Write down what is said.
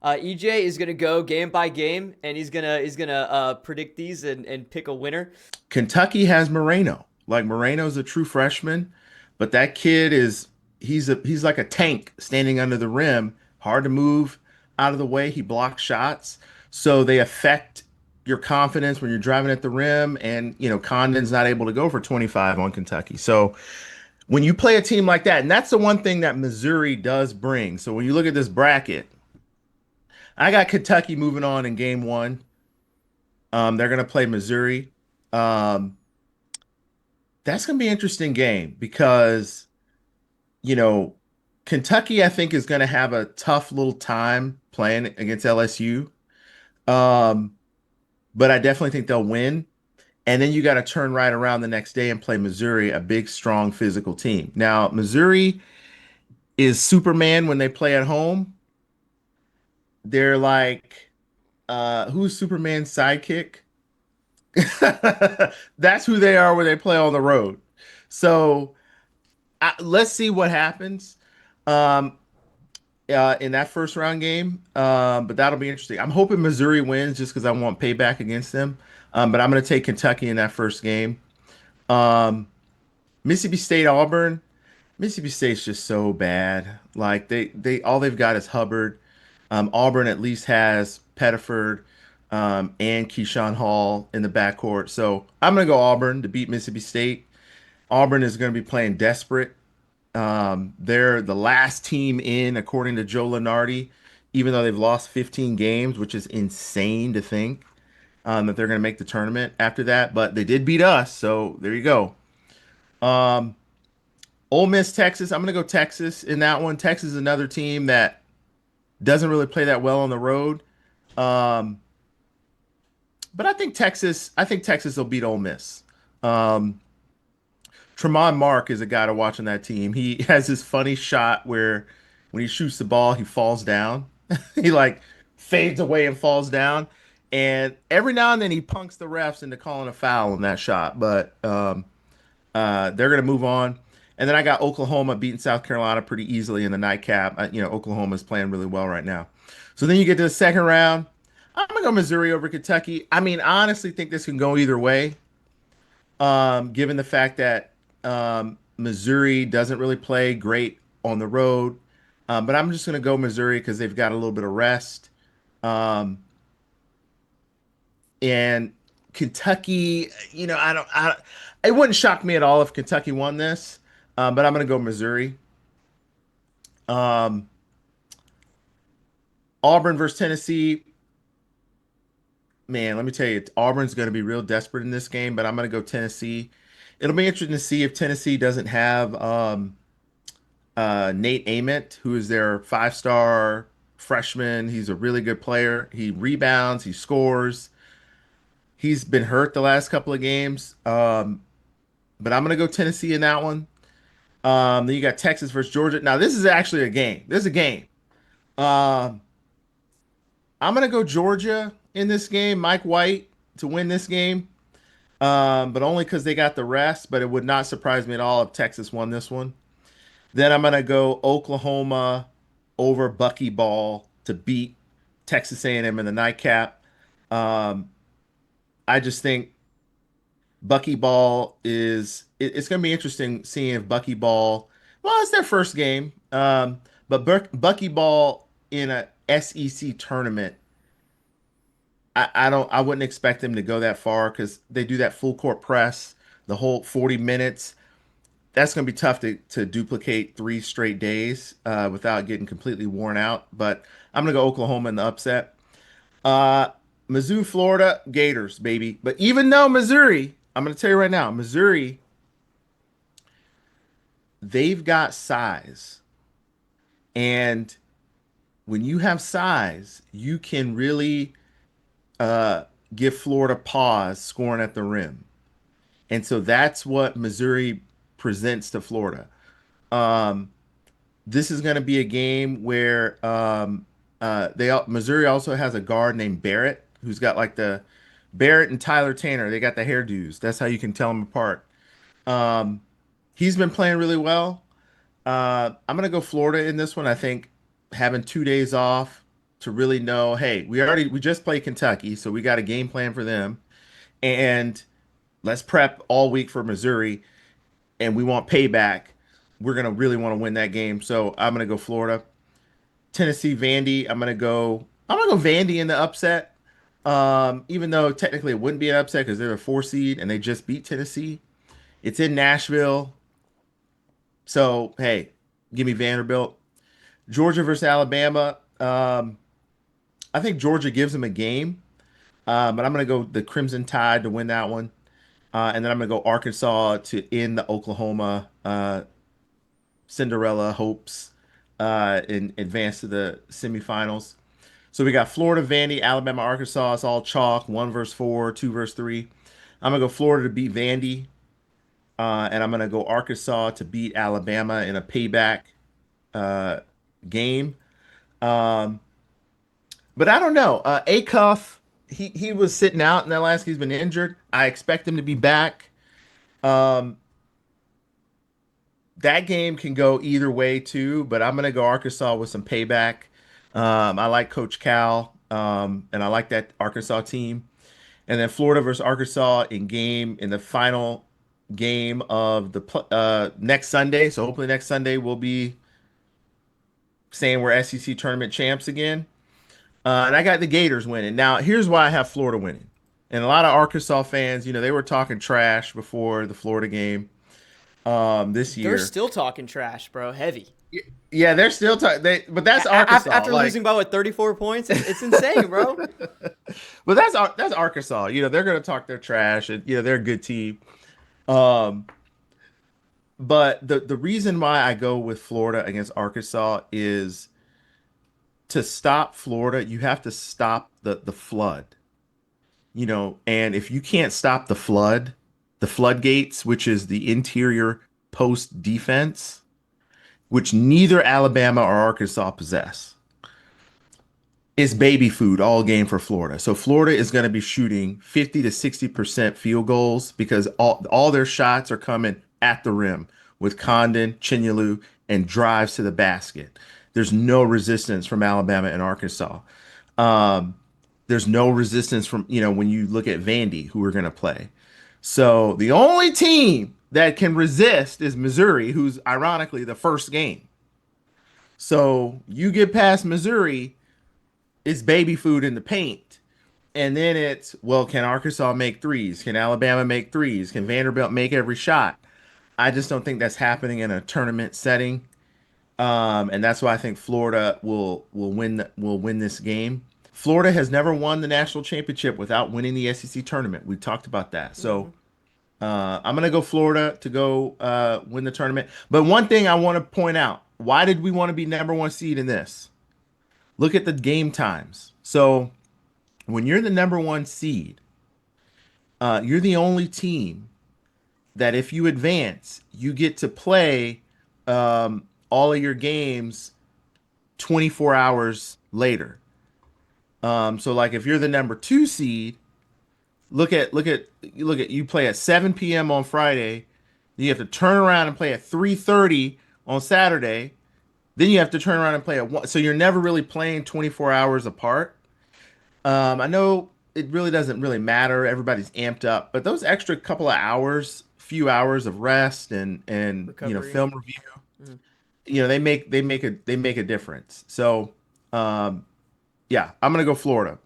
EJ is gonna go game by game, and he's gonna predict these and pick a winner. Kentucky has Moreno. Like Moreno's a true freshman, but that kid is he's like a tank standing under the rim, hard to move out of the way. He blocks shots, so they affect your confidence when you're driving at the rim. And Condon's not able to go for 25 on Kentucky. So when you play a team like that, and that's the one thing that Missouri does bring. So when you look at this bracket, I got Kentucky moving on in game one. They're gonna play Missouri. Um, that's going to be an interesting game because, you know, Kentucky, I think, is going to have a tough little time playing against LSU. Um, but I definitely think they'll win. And then you got to turn right around the next day and play Missouri, a big, strong, physical team. Now, Missouri is Superman when they play at home. They're like, who's Superman's sidekick? That's who they are when they play on the road. So let's see what happens um, in that first round game. But that'll be interesting. I'm hoping Missouri wins just because I want payback against them. But I'm going to take Kentucky in that first game. Um, Mississippi State, Auburn. Mississippi State's just so bad. Like they all they've got is Hubbard. Auburn at least has Pettiford and Keyshawn Hall in the backcourt. So I'm going to go Auburn to beat Mississippi State. Auburn is going to be playing desperate. They're the last team in, according to Joe Lunardi, even though they've lost 15 games, which is insane to think that they're going to make the tournament after that. But they did beat us, so there you go. Um, Ole Miss, Texas. I'm going to go Texas in that one. Texas is another team that doesn't really play that well on the road. Um, but I think Texas will beat Ole Miss. Um, Tremont Mark is a guy to watch on that team. He has this funny shot where when he shoots the ball, he falls down. He like fades away and falls down. And every now and then he punks the refs into calling a foul on that shot. But they're going to move on. And then I got Oklahoma beating South Carolina pretty easily in the nightcap. Oklahoma's playing really well right now. So then you get to the second round. I'm going to go Missouri over Kentucky. I mean, I honestly think this can go either way, given the fact that Missouri doesn't really play great on the road. But I'm just going to go Missouri because they've got a little bit of rest. Um, and Kentucky, it wouldn't shock me at all if Kentucky won this. But I'm going to go Missouri. Um, Auburn versus Tennessee. Man, let me tell you, Auburn's going to be real desperate in this game, but I'm going to go Tennessee. It'll be interesting to see if Tennessee doesn't have Nate Ament, who is their five-star freshman. He's a really good player. He rebounds, he scores. He's been hurt the last couple of games. But I'm going to go Tennessee in that one. Then you got Texas versus Georgia. Now, this is actually a game. This is a game. Um, I'm going to go Georgia in this game, Mike White to win this game. But only because they got the rest. But it would not surprise me at all if Texas won this one. Then I'm gonna go Oklahoma over Buckyball to beat Texas A&M in the nightcap. Um, I just think Buckyball it's gonna be interesting seeing if Buckyball. Well, it's their first game, but Buckyball in a SEC tournament. I wouldn't expect them to go that far because they do that full court press the whole 40 minutes. That's going to be tough to duplicate 3 straight days without getting completely worn out. But I'm going to go Oklahoma in the upset. Uh, Mizzou, Florida, Gators, baby. But even though Missouri, I'm going to tell you right now, Missouri, they've got size. And when you have size, you can really uh, give Florida pause scoring at the rim. And so that's what Missouri presents to Florida. Um, this is going to be a game where Missouri also has a guard named Barrett who's got like the Barrett and Tyler Tanner. They got the hairdos. That's how you can tell them apart. Um, he's been playing really well. I'm going to go Florida in this one. I think having 2 days off. to really know, hey, we just played Kentucky, so we got a game plan for them, and let's prep all week for Missouri, and we want payback. We're gonna really want to win that game, so I'm gonna go Florida. Tennessee, Vandy. I'm gonna go Vandy in the upset. Even though technically it wouldn't be an upset because they're a 4 seed and they just beat Tennessee. It's in Nashville. So hey, give me Vanderbilt. Georgia versus Alabama. I think Georgia gives them a game. But I'm gonna go the Crimson Tide to win that one. And then I'm gonna go Arkansas to end the Oklahoma Cinderella hopes and advance to the semifinals. So we got Florida, Vandy, Alabama, Arkansas. It's all chalk. 1 versus 4, 2 versus 3. I'm gonna go Florida to beat Vandy, and I'm gonna go Arkansas to beat Alabama in a payback uh, game. Um, but I don't know. Acuff, he was sitting out in that last. He's been injured. I expect him to be back. Um, that game can go either way too, but I'm gonna go Arkansas with some payback. I like Coach Cal, and I like that Arkansas team. And then Florida versus Arkansas in the final game of the next Sunday. So hopefully next Sunday we'll be saying we're SEC tournament champs again. And I got the Gators winning. Now here's why I have Florida winning. And a lot of Arkansas fans, they were talking trash before the Florida game this They're year. still talking trash, bro. Heavy. Yeah, they're still talking. But that's Arkansas. After losing by what 34 points, it's insane, bro. But that's Arkansas. They're gonna talk their trash, and they're a good team. Um, but the reason why I go with Florida against Arkansas is to stop Florida, you have to stop the flood. And if you can't stop the floodgates, which is the interior post defense, which neither Alabama or Arkansas possess, is baby food all game for Florida. So Florida is going to be shooting 50 to 60% field goals because all their shots are coming at the rim with Condon, Chinyalu, and drives to the basket. There's no resistance from Alabama and Arkansas. Um, there's no resistance from, when you look at Vandy, who are going to play. So the only team that can resist is Missouri, who's ironically the first game. So you get past Missouri, it's baby food in the paint. And then it's, well, can Arkansas make threes? Can Alabama make threes? Can Vanderbilt make every shot? I just don't think that's happening in a tournament setting. And that's why I think Florida will win this game. Florida has never won the national championship without winning the SEC tournament. We talked about that. So I'm gonna go Florida to go win the tournament. But one thing I want to point out: why did we want to be number one seed in this? Look at the game times. So when you're the number one seed, you're the only team that if you advance, you get to play all of your games 24 hours later. So like if you're the number 2 seed, you play at 7 p.m. on Friday, then you have to turn around and play at 3:30 on Saturday. Then you have to turn around and play at 1. So you're never really playing 24 hours apart. I know it really doesn't really matter. Everybody's amped up, but those extra couple of hours, few hours of rest and Recovery. film review, they make a difference. So yeah, I'm gonna go Florida.